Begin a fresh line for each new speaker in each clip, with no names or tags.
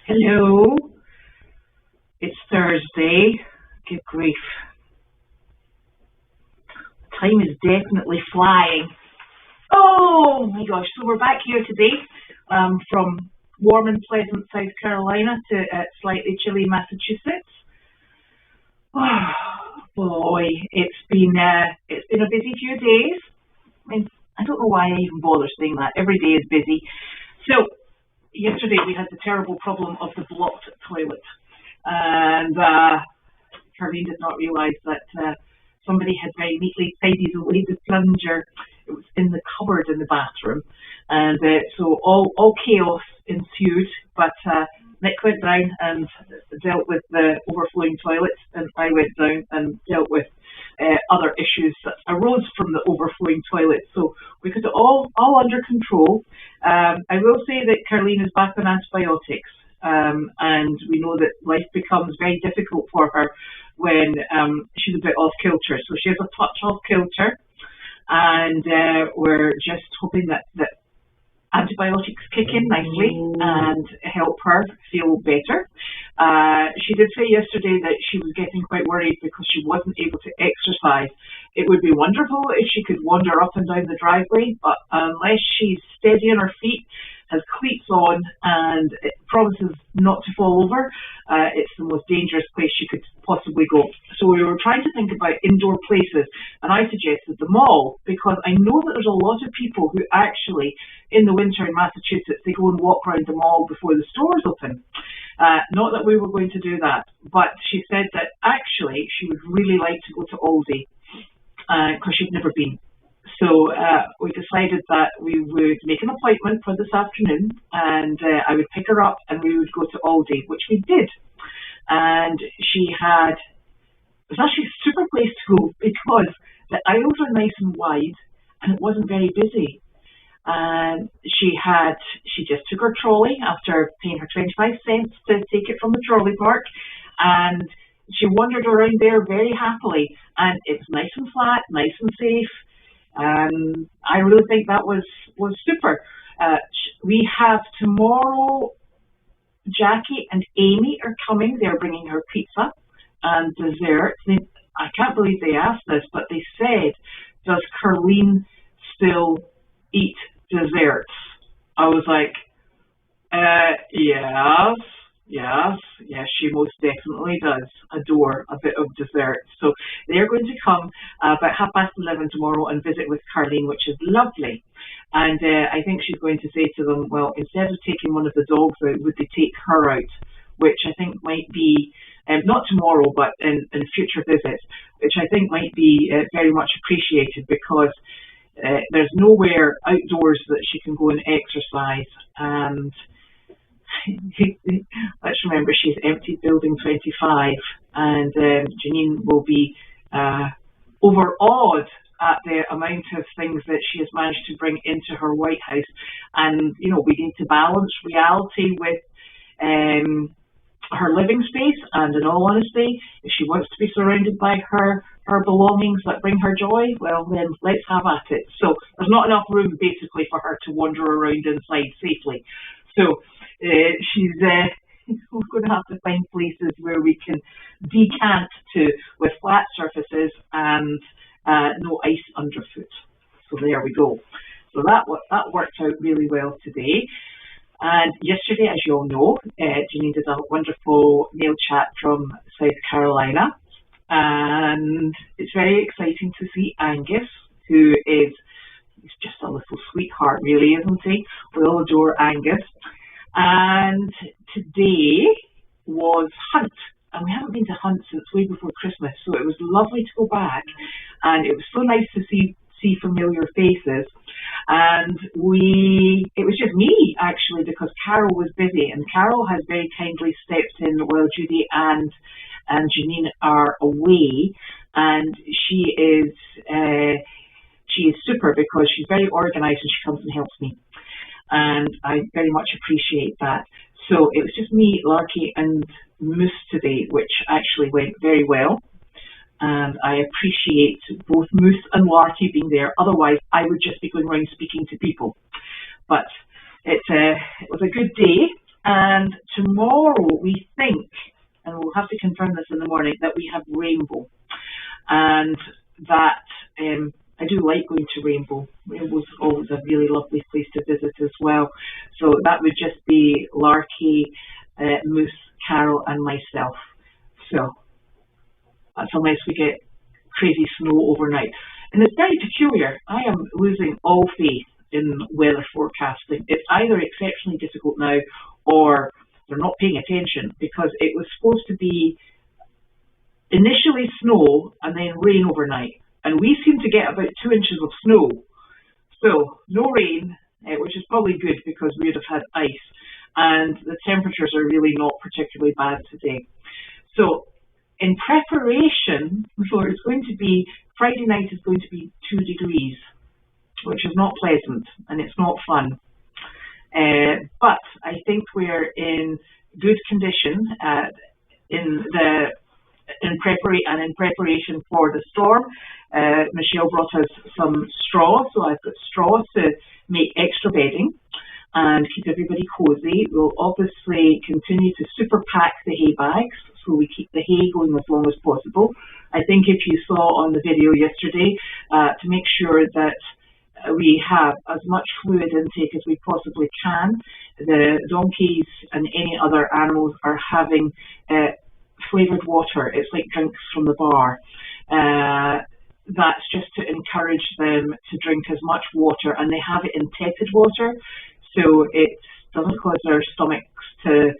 Hello, it's Thursday. Good grief. Time is definitely flying. Oh my gosh, so we're back here today from warm and pleasant South Carolina to slightly chilly Massachusetts. Oh boy, it's been a busy few days. I don't know why I even bother saying that. Every day is busy. So yesterday we had the terrible problem of the blocked toilet, and Carleen did not realise that somebody had very neatly tidied away the plunger. It was in the cupboard in the bathroom, and so all chaos ensued. But Nick went down and dealt with the overflowing toilets, and I went down and dealt with other issues that arose from the overflowing toilet. So we got it all under control. I will say that Carleen is back on antibiotics, and we know that life becomes very difficult for her when she's a bit off kilter. So she has a touch off kilter, and we're just hoping that antibiotics kick in nicely and help her feel better. She did say yesterday that she was getting quite worried because she wasn't able to exercise. It would be wonderful if she could wander up and down the driveway, but unless she's steady on her feet, has cleats on, and it promises not to fall over, it's the most dangerous place she could possibly go. So we were trying to think about indoor places, and I suggested the mall, because I know that there's a lot of people who actually, in the winter in Massachusetts, they go and walk around the mall before the stores open. Not that we were going to do that, but she said that actually she would really like to go to Aldi, because she'd never been. So we decided that we would make an appointment for this afternoon, and I would pick her up and we would go to Aldi, which we did. And it was actually a super place to go because the aisles are nice and wide and it wasn't very busy. And she just took her trolley after paying her 25 cents to take it from the trolley park, and she wandered around there very happily, and it was nice and flat, nice and safe. I really think that was super. We have tomorrow, Jackie and Amy are coming. They're bringing her pizza and dessert. I can't believe they asked this, but they said, does Carleen still eat desserts? I was like, yes, she most definitely does adore a bit of dessert. So they're going to come about 11:30 tomorrow and visit with Carleen, which is lovely. And I think she's going to say to them, well, instead of taking one of the dogs out, would they take her out? Which I think might be, not tomorrow, but in future visits, which I think might be very much appreciated, because there's nowhere outdoors that she can go and exercise. And let's remember, she's emptied building 25, and Janine will be overawed at the amount of things that she has managed to bring into her White House. And, we need to balance reality with her living space, and in all honesty, if she wants to be surrounded by her belongings that bring her joy, well then let's have at it. So there's not enough room basically for her to wander around inside safely. So she's we're going to have to find places where we can decant to with flat surfaces and no ice underfoot. So there we go. So that worked out really well today. And yesterday, as you all know, Janine did a wonderful nail chat from South Carolina, and it's very exciting to see Angus, who is just a little sweetheart, really, isn't he? We all adore Angus. And today was Hunt, and we haven't been to Hunt since way before Christmas, so it was lovely to go back, and it was so nice to see familiar faces. And it was just me, actually, because Carol was busy, and Carol has very kindly stepped in while Judy and Janine are away, and she is super, because she's very organised and she comes and helps me, and I very much appreciate that. So it was just me, Larky and Moose today, which actually went very well. And I appreciate both Moose and Larky being there. Otherwise, I would just be going around speaking to people. But it was a good day, And tomorrow we think, and we'll have to confirm this in the morning, that we have Rainbow. And that I do like going to Rainbow. Rainbow's always a really lovely place to visit as well. So that would just be Larky, Moose, Carol and myself. So that's unless we get crazy snow overnight. And it's very peculiar. I am losing all faith in weather forecasting. It's either exceptionally difficult now or they're not paying attention, because it was supposed to be initially snow and then rain overnight. And we seem to get about 2 inches of snow. So no rain, which is probably good because we would have had ice. And the temperatures are really not particularly bad today. So in preparation, so it's going to be, Friday night is going to be 2 degrees, which is not pleasant and it's not fun. But I think we're in good condition in preparation for the storm. Michelle brought us some straw, so I've got straw to make extra bedding and keep everybody cozy. We'll obviously continue to super pack the hay bags so we keep the hay going as long as possible. I think if you saw on the video yesterday, to make sure that we have as much fluid intake as we possibly can. The donkeys and any other animals are having flavoured water. It's like drinks from the bar. That's just to encourage them to drink as much water, and they have it in tepid water, so it doesn't cause their stomachs to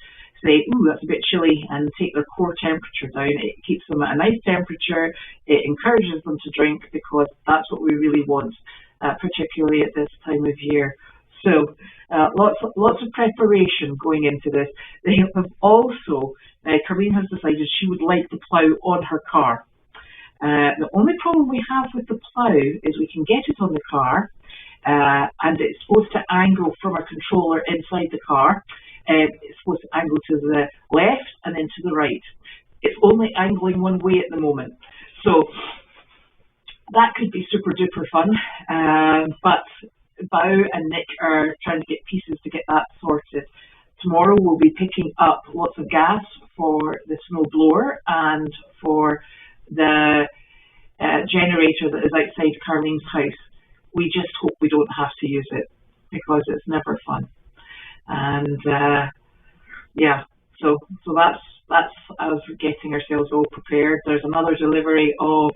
say, ooh, that's a bit chilly, and take their core temperature down. It keeps them at a nice temperature. It encourages them to drink because that's what we really want, particularly at this time of year. So lots of preparation going into this. They have also, Carleen has decided she would like the plough on her car. The only problem we have with the plough is we can get it on the car, and it's supposed to angle from a controller inside the car. It's supposed to angle to the left and then to the right. It's only angling one way at the moment. So that could be super duper fun, but Bow and Nick are trying to get pieces to get that sorted. Tomorrow we'll be picking up lots of gas for the snow blower and for the generator that is outside Carleen's house. We just hope we don't have to use it because it's never fun. And yeah, so that's us getting ourselves all prepared. There's another delivery of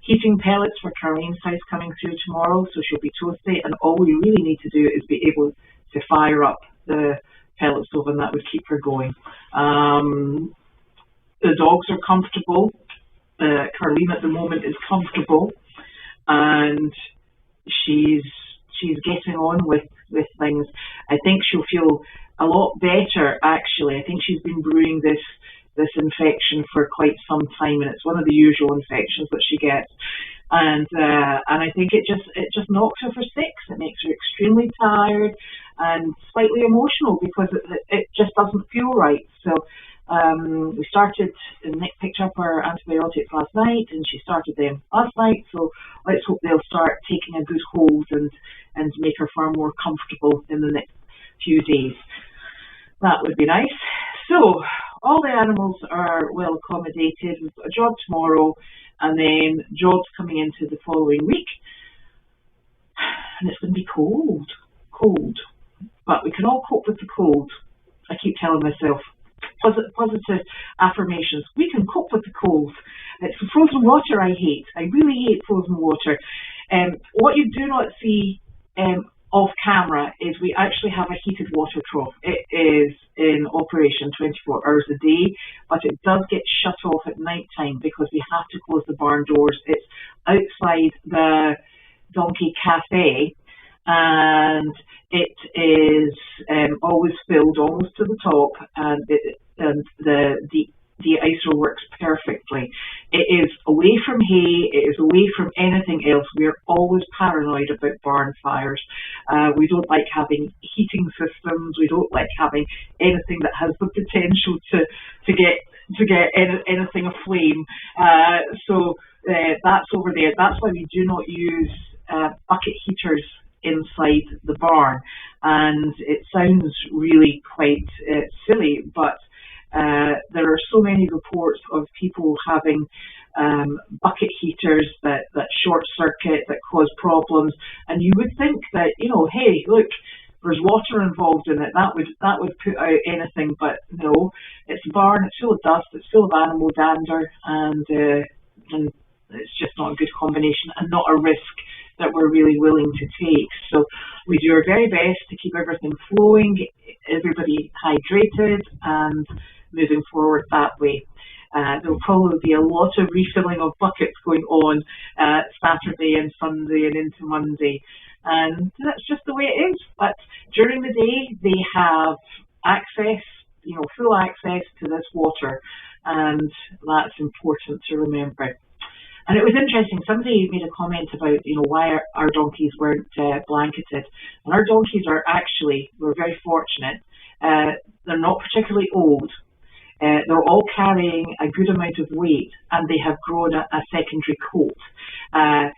heating pellets for Carleen's house coming through tomorrow, so she'll be toasty, and all we really need to do is be able to fire up the pellet stove, and that would keep her going. The dogs are comfortable. Carleen at the moment is comfortable, and she's getting on with things. I think she'll feel a lot better, actually. I think she's been brewing this infection for quite some time, and it's one of the usual infections that she gets. And I think it just knocks her for six. It makes her extremely tired and slightly emotional because it just doesn't feel right. So we started, and Nick picked up her antibiotics last night, and she started them last night. So let's hope they'll start taking a good hold and make her far more comfortable in the next few days. That would be nice. So all the animals are well accommodated. We've got a job tomorrow, and then jobs coming into the following week. And it's going to be cold. But we can all cope with the cold. I keep telling myself, positive affirmations. We can cope with the cold. It's the frozen water I hate. I really hate frozen water. What you do not see off camera is we actually have a heated water trough. It is in operation 24 hours a day, but it does get shut off at night time because we have to close the barn doors. It's outside the donkey cafe, and it is always filled almost to the top, and the de-icer works perfectly. It is away from hay, it is away from anything else. We're always paranoid about barn fires. We don't like having heating systems. We don't like having anything that has the potential to get anything aflame. So that's over there. That's why we do not use bucket heaters inside the barn. And it sounds really quite silly, but there are so many reports of people having bucket heaters that short circuit, that cause problems, and you would think that, hey, look, there's water involved in it, that would put out anything, but no, it's a barn, it's full of dust, it's full of animal dander, and it's just not a good combination and not a risk that we're really willing to take. So we do our very best to keep everything flowing, everybody hydrated, and moving forward that way. There'll probably be a lot of refilling of buckets going on Saturday and Sunday and into Monday. And that's just the way it is. But during the day, they have access, full access to this water. And that's important to remember. And it was interesting, somebody made a comment about, why our donkeys weren't blanketed. And our donkeys are actually, we're very fortunate, they're not particularly old. They're all carrying a good amount of weight, and they have grown a secondary coat. I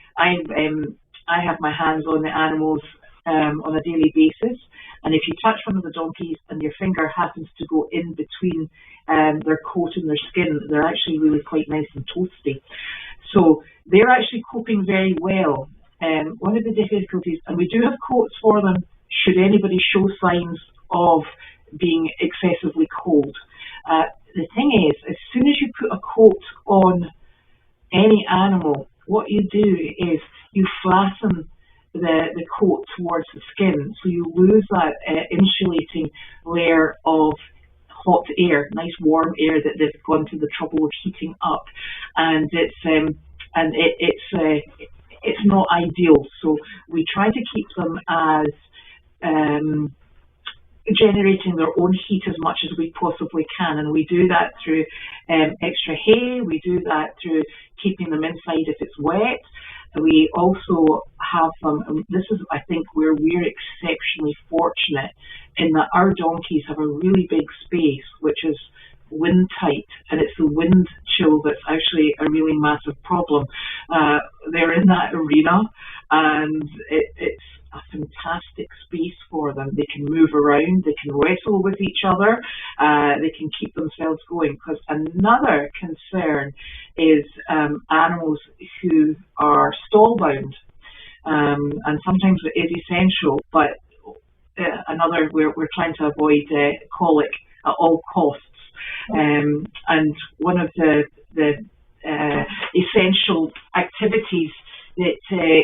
have my hands on the animals on a daily basis, and if you touch one of the donkeys and your finger happens to go in between their coat and their skin, they're actually really quite nice and toasty. So they're actually coping very well. One of the difficulties, and we do have coats for them should anybody show signs of being excessively cold. The thing is, as soon as you put a coat on any animal, what you do is you flatten the coat towards the skin, so you lose that insulating layer of hot air, nice warm air that they've gone to the trouble of heating up, and it's not ideal. So we try to keep them as generating their own heat as much as we possibly can, and we do that through extra hay. We do that through keeping them inside if it's wet. We also have them, and this is, I think, where we're exceptionally fortunate in that our donkeys have a really big space which is wind tight, and it's the wind chill that's actually a really massive problem. They're in that arena, and it's a fantastic space for them. They can move around, they can wrestle with each other, they can keep themselves going. Because another concern is animals who are stall bound, and sometimes it is essential, but we're trying to avoid colic at all costs. And one of the essential activities that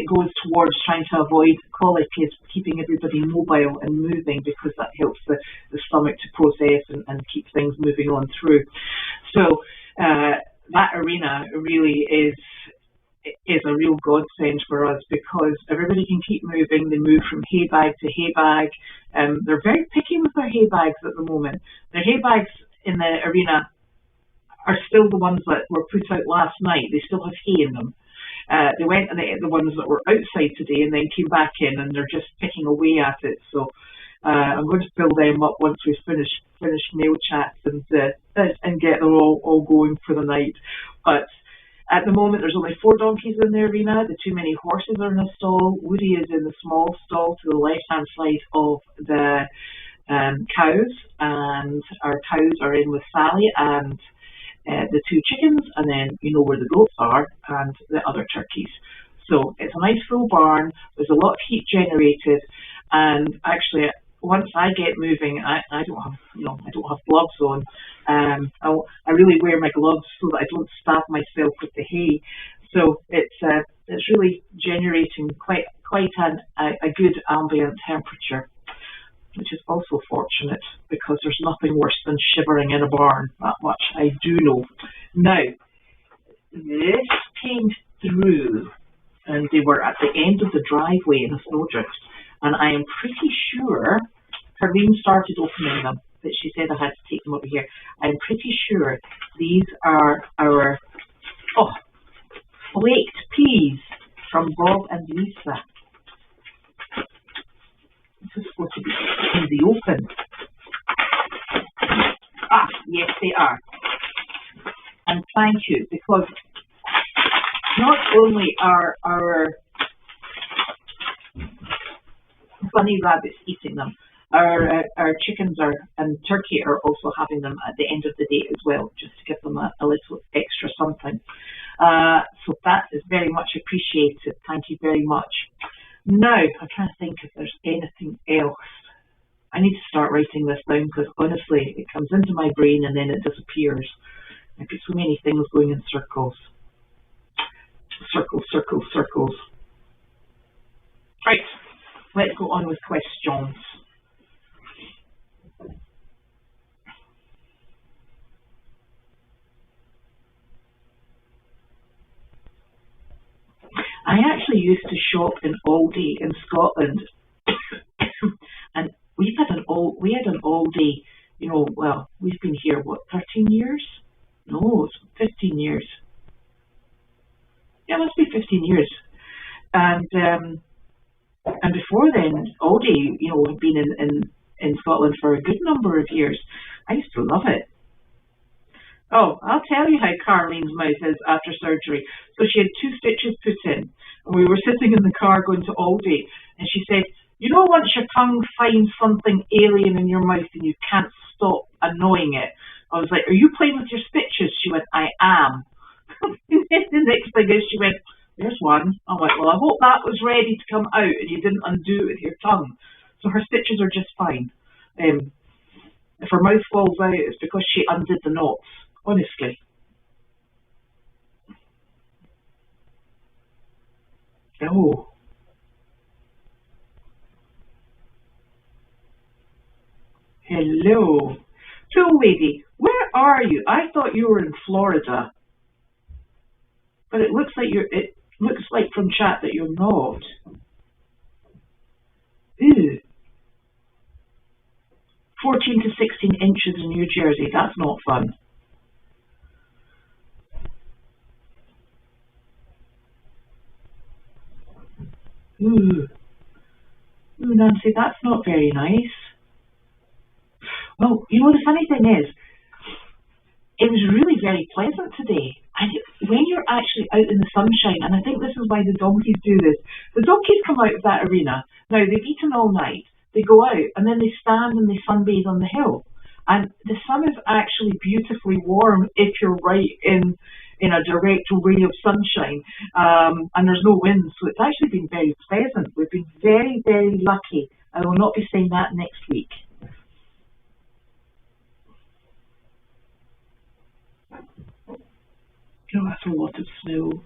goes towards trying to avoid colic is keeping everybody mobile and moving, because that helps the stomach to process and keep things moving on through. So that arena really is a real godsend for us, because everybody can keep moving. They move from hay bag to hay bag. They're very picky with their hay bags at the moment. Their hay bags in the arena are still the ones that were put out last night. They still have hay in them. They went and they ate the ones that were outside today and then came back in, and they're just picking away at it. So I'm going to fill them up once we finish mail chats and get them all going for the night. But at the moment, there's only 4 donkeys in the arena. The too many horses are in the stall. Woody is in the small stall to the left-hand side of the cows, and our cows are in with Sally and the 2 chickens, and then where the goats are and the other turkeys. So it's a nice full barn. There's a lot of heat generated, and actually, once I get moving, I don't have gloves on. I really wear my gloves so that I don't stab myself with the hay. So it's really generating quite a good ambient temperature, which is also fortunate, because there's nothing worse than shivering in a barn. That much I do know. Now, this came through, and they were at the end of the driveway in a snowdrift, and I am pretty sure Carleen started opening them, but she said I had to take them over here. I'm pretty sure these are our flaked peas from Bob and Lisa. This is supposed to be in the open. Yes, they are. And thank you, because not only are our bunny rabbits eating them. Our chickens and turkey are also having them at the end of the day as well, just to give them a little extra something. So that is very much appreciated. Thank you very much. Now, I'm trying to think if there's anything else. I need to start writing this down because honestly, it comes into my brain and then it disappears. I've got so many things going in circles. Circles, circles, circles. Right, let's go on with questions. I actually used to shop in Goldy in Scotland, and we had an Aldi, well, we've been here, what, 13 years? No, it's 15 years. Yeah, it must be 15 years. And before then, Aldi, had been in Scotland for a good number of years. I used to love it. Oh, I'll tell you how Carlene's mouth is after surgery. So she had 2 stitches put in, and we were sitting in the car going to Aldi, and she said, once your tongue finds something alien in your mouth and you can't stop annoying it. I was like, are you playing with your stitches? She went, I am. And then the next thing is she went, there's one. I'm like, well, I hope that was ready to come out and you didn't undo it with your tongue. So her stitches are just fine. If her mouth falls out, it's because she undid the knots. Honestly. Oh. Hello. So, lady, where are you? I thought you were in Florida. But it looks like from chat that you're not. Ooh. 14 to 16 inches in New Jersey. That's not fun. Ooh, Nancy, that's not very nice. Well, the funny thing is, it was really very pleasant today. And when you're actually out in the sunshine, and I think this is why the donkeys do this, the donkeys come out of that arena. Now, they've eaten all night, they go out, and then they stand and they sunbathe on the hill. And the sun is actually beautifully warm if you're right in a direct ray of sunshine, and there's no wind, so it's actually been very pleasant. We've been very, very lucky. I will not be saying that next week. Oh, that's a lot of snow.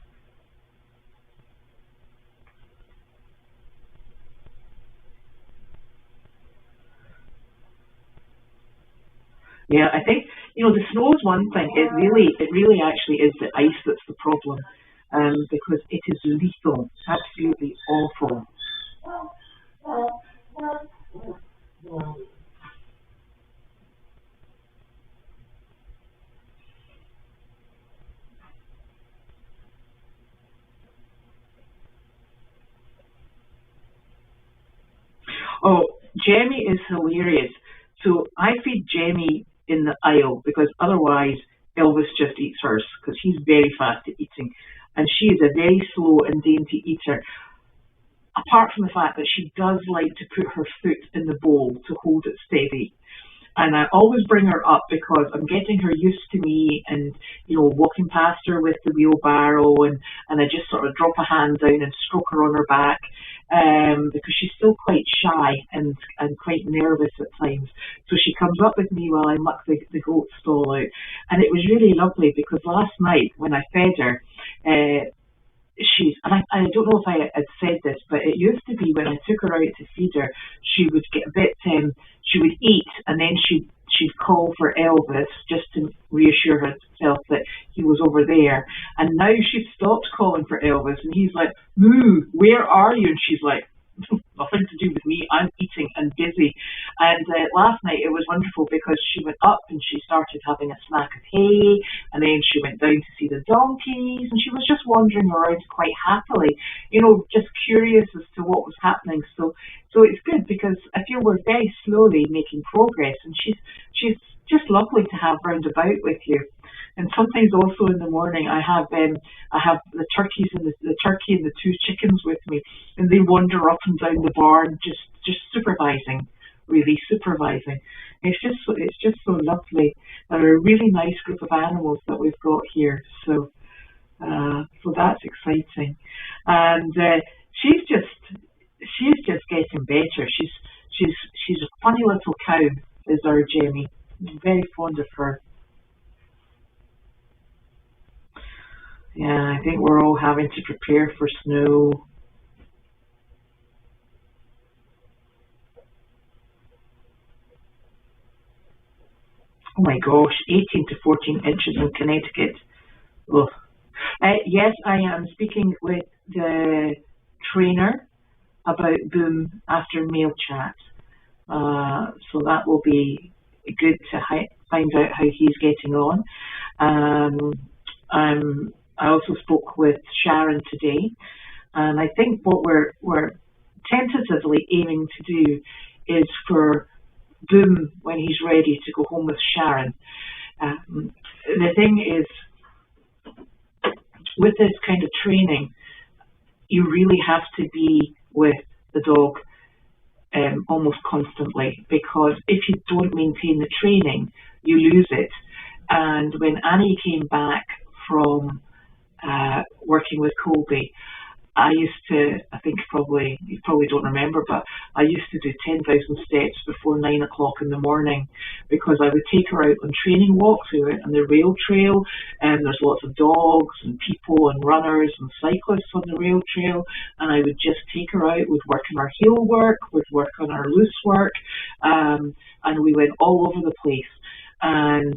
Yeah, I think the snow is one thing. It really actually is the ice that's the problem, because it is lethal, absolutely awful. Oh, Jemmy is hilarious. So I feed Jemmy in the aisle because otherwise Elvis just eats hers because he's very fast at eating. And she is a very slow and dainty eater, apart from the fact that she does like to put her foot in the bowl to hold it steady. And I always bring her up because I'm getting her used to me and, walking past her with the wheelbarrow and I just sort of drop a hand down and stroke her on her back, because she's still quite shy and quite nervous at times. So she comes up with me while I muck the goat stall out. And it was really lovely because last night when I fed her, I don't know if I had said this, but it used to be when I took her out to feed her, she would get a bit, she would eat and then she'd call for Elvis just to reassure herself that he was over there. And now she's stopped calling for Elvis and he's like, Moo, where are you? And she's like, nothing to do with me, I'm eating and busy. And last night it was wonderful because she went up and she started having a snack of hay, and then she went down to see the donkeys, and she was just wandering around quite happily, just curious as to what was happening. So it's good because I feel we're very slowly making progress, and she's just lovely to have round about with you. And sometimes also in the morning I have the turkeys and the turkey and the two chickens with me, and they wander up and down the barn just supervising, really supervising. It's just so lovely. They're a really nice group of animals that we've got here. So that's exciting. And she's just getting better. She's a funny little cow, is our Jenny. I'm very fond of her. Yeah, I think we're all having to prepare for snow. Oh my gosh, 18 to 14 inches in Connecticut. Ugh. Yes, I am speaking with the trainer about Boom after mail chat. So that will be good to find out how he's getting on. I also spoke with Sharon today, and I think what we're tentatively aiming to do is for Boom, when he's ready, to go home with Sharon. The thing is, with this kind of training, you really have to be with the dog almost constantly, because if you don't maintain the training, you lose it. And when Annie came back from working with Goldy, I used to, I think you probably don't remember, but I used to do 10,000 steps before 9 o'clock in the morning, because I would take her out on training walks. We went on the rail trail, and there's lots of dogs and people and runners and cyclists on the rail trail, and I would just take her out, we'd work on our heel work, we'd work on our loose work, and we went all over the place. And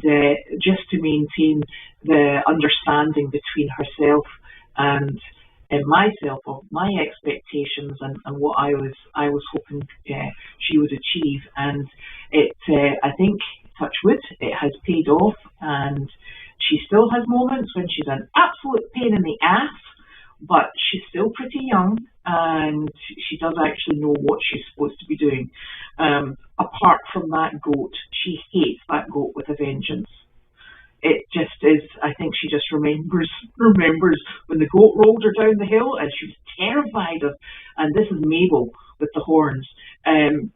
just to maintain the understanding between herself and myself, of my expectations and what I was hoping she would achieve. And I think, touch wood, it has paid off, and she still has moments when she's an absolute pain in the ass, but she's still pretty young, and she does actually know what she's supposed to be doing. Apart from that goat, she hates that goat with a vengeance. It just is, I think she just remembers when the goat rolled her down the hill, and she was terrified of, and this is Mabel with the horns,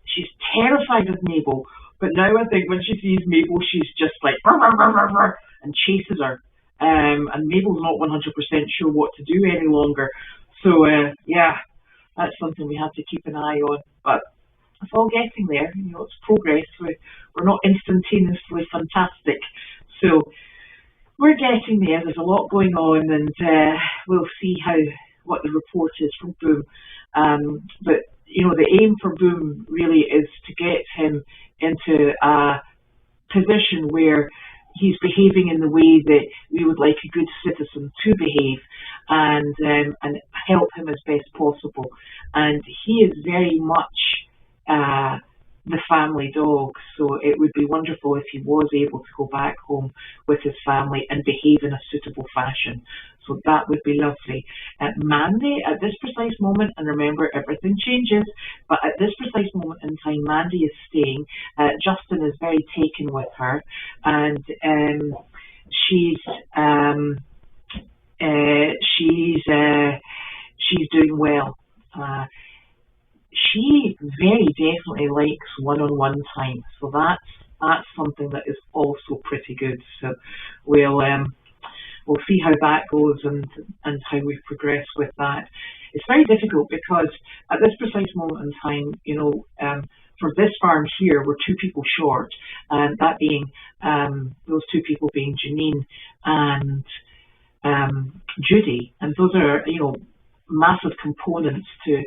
she's terrified of Mabel, but now I think when she sees Mabel, she's just like, rah, rah, rah, rah, rah, and chases her, and Mabel's not 100% sure what to do any longer. So yeah, that's something we have to keep an eye on, but it's all getting there. You know, it's progress. We're not instantaneously fantastic. So we're getting there. There's a lot going on, and we'll see what the report is from Boom. But you know, the aim for Boom really is to get him into a position where he's behaving in the way that we would like a good citizen to behave, and help him as best possible. And he is very much the family dog, so it would be wonderful if he was able to go back home with his family and behave in a suitable fashion. So that would be lovely. Mandy, at this precise moment, and remember, everything changes, but at this precise moment in time, Mandy is staying. Justin is very taken with her, and she's doing well. She very definitely likes one-on-one time, so that's something that is also pretty good. So we'll see how that goes and how we progress with that. It's very difficult because at this precise moment in time, you know, for this farm here, we're 2 people short, and that being those 2 people being Janine and Judy, and those are, you know, massive components to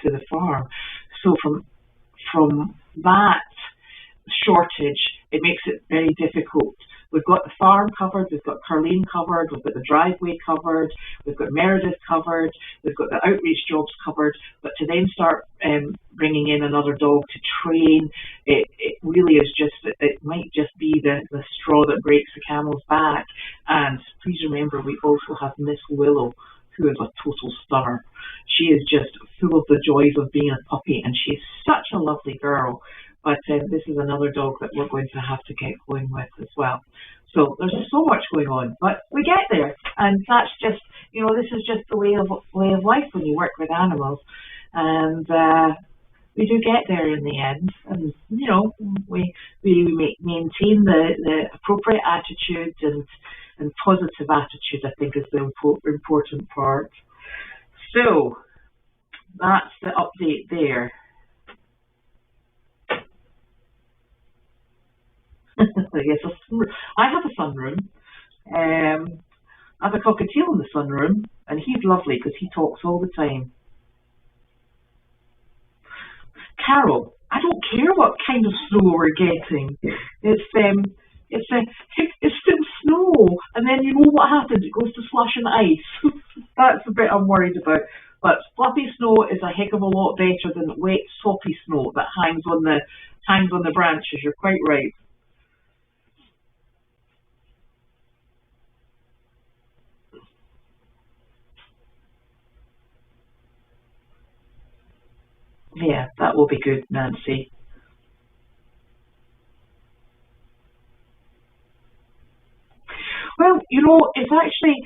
the farm. So from that shortage, it makes it very difficult. We've got the farm covered, we've got Carleen covered, we've got the driveway covered, we've got Meredith covered, we've got the outreach jobs covered, but to then start bringing in another dog to train, it really is just, it might just be the straw that breaks the camel's back. And please remember, we also have Miss Willow, who is a total stunner. She is just full of the joys of being a puppy, and she's such a lovely girl. but this is another dog that we're going to have to get going with as well. So there's so much going on, but we get there, and that's just, this is just the way of life when you work with animals, and we do get there in the end, and we maintain the appropriate attitude and positive attitude. I think is the important part. So that's the update there. Yes, I have a sunroom. I have a cockatiel in the sunroom, and he's lovely because he talks all the time. Carol, I don't care what kind of snow we're getting. It's still snow, and then you know what happens? It goes to slush and ice. That's the bit I'm worried about. But fluffy snow is a heck of a lot better than wet, soppy snow that hangs on the branches. You're quite right. Yeah, that will be good, Nancy. Well, it's actually,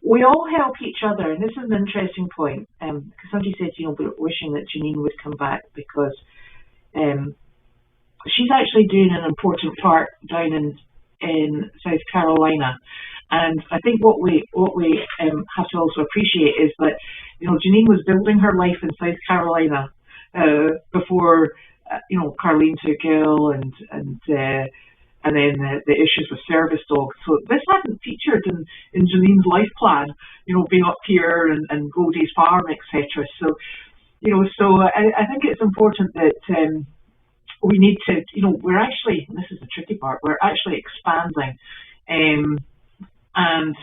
we all help each other, and this is an interesting point. Because somebody said, wishing that Janine would come back because she's actually doing an important part down in South Carolina. And I think what we have to also appreciate is that Janine was building her life in South Carolina before Carlene took ill and then the issues with service dogs. So this hadn't featured in Janine's life plan, being up here and Goldy's farm, etc. So I think it's important that we need to we're actually, and this is the tricky part, we're actually expanding. And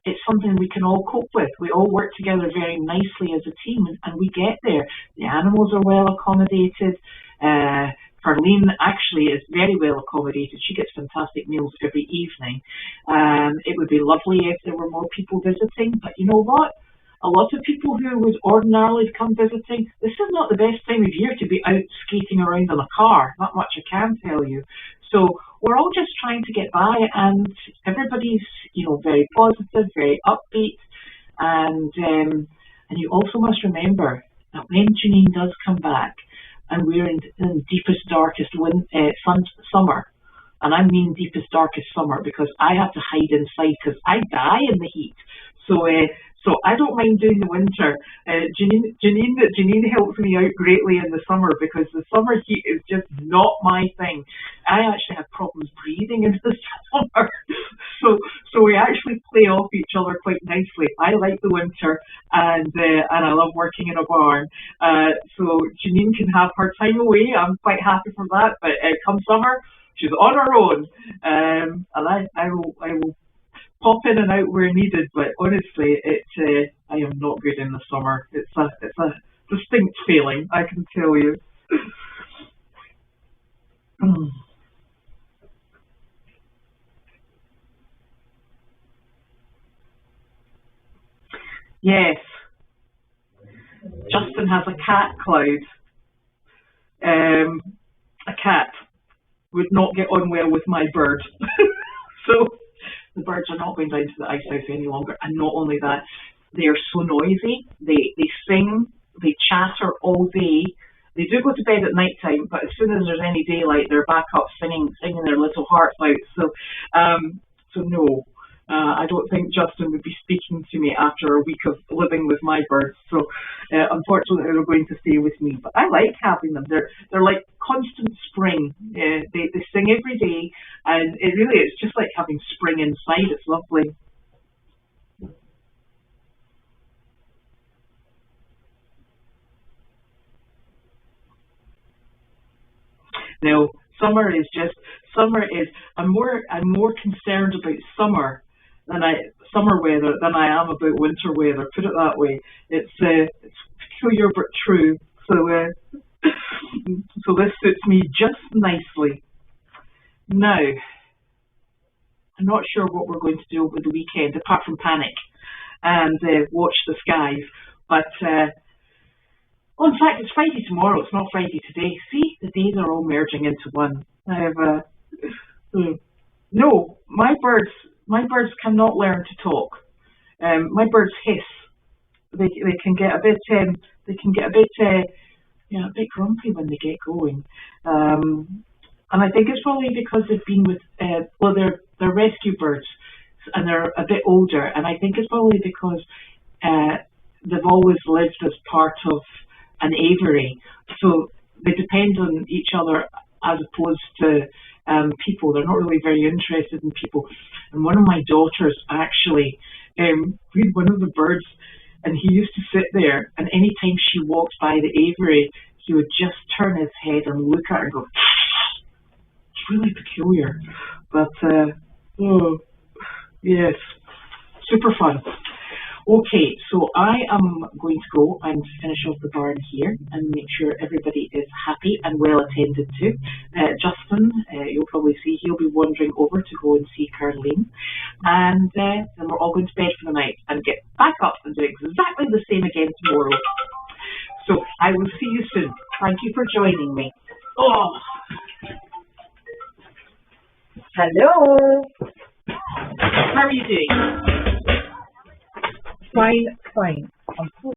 it's something we can all cope with. We all work together very nicely as a team, and we get there. The animals are well accommodated. Carlene actually is very well accommodated. She gets fantastic meals every evening. It would be lovely if there were more people visiting, but you know what? A lot of people who would ordinarily come visiting, this is not the best time of year to be out skating around in a car. Not much I can tell you. So we're all just trying to get by, and everybody's, very positive, very upbeat, and you also must remember that when Janine does come back, and we're in the deepest, darkest summer, and I mean deepest, darkest summer because I have to hide inside because I die in the heat. So I don't mind doing the winter. Janine helps me out greatly in the summer because the summer heat is just not my thing. I actually have problems breathing in the summer. So we actually play off each other quite nicely. I like the winter and I love working in a barn. So Janine can have her time away. I'm quite happy for that. But come summer, she's on her own. And I will pop in and out where needed, but honestly, I am not good in the summer. It's a distinct feeling, I can tell you. Yes, Justin has a cat, Cloud. A cat would not get on well with my bird, so the birds are not going down to the ice house any longer. And not only that, they are so noisy. They sing, they chatter all day. They do go to bed at night time, but as soon as there's any daylight, they're back up singing their little hearts out. So no, I don't think Justin would be speaking to me after a week of living with my birds. So unfortunately, they're going to stay with me. But I like having them. They're like constant spring. They sing every day, and it's just like having spring inside. It's lovely. Now, summer is. I'm more concerned about summer weather than I am about winter weather. Put it that way. It's peculiar but true. So this suits me just nicely. Now, I'm not sure what we're going to do over the weekend, apart from panic and watch the skies. But Oh, in fact, it's Friday tomorrow. It's not Friday today. See, the days are all merging into one. I have no, my birds cannot learn to talk. My birds hiss. They can get a bit a bit grumpy when they get going. And I think it's probably because they've been with well, they're rescue birds and they're a bit older, and I think it's probably because they've always lived as part of an aviary, so they depend on each other as opposed to people. They're not really very interested in people. And one of my daughters actually, we had one of the birds, and he used to sit there, and anytime she walked by the aviary, he would just turn his head and look at her and go, it's really peculiar. But, oh, yes, super fun. Okay, so I am going to go and finish off the barn here and make sure everybody is happy and well attended to. Justin, you'll probably see, he'll be wandering over to go and see Caroline. And then we're all going to bed for the night and get back up and do exactly the same again tomorrow. So I will see you soon. Thank you for joining me. Oh, hello. How are you doing?
Fine, fine. I'm so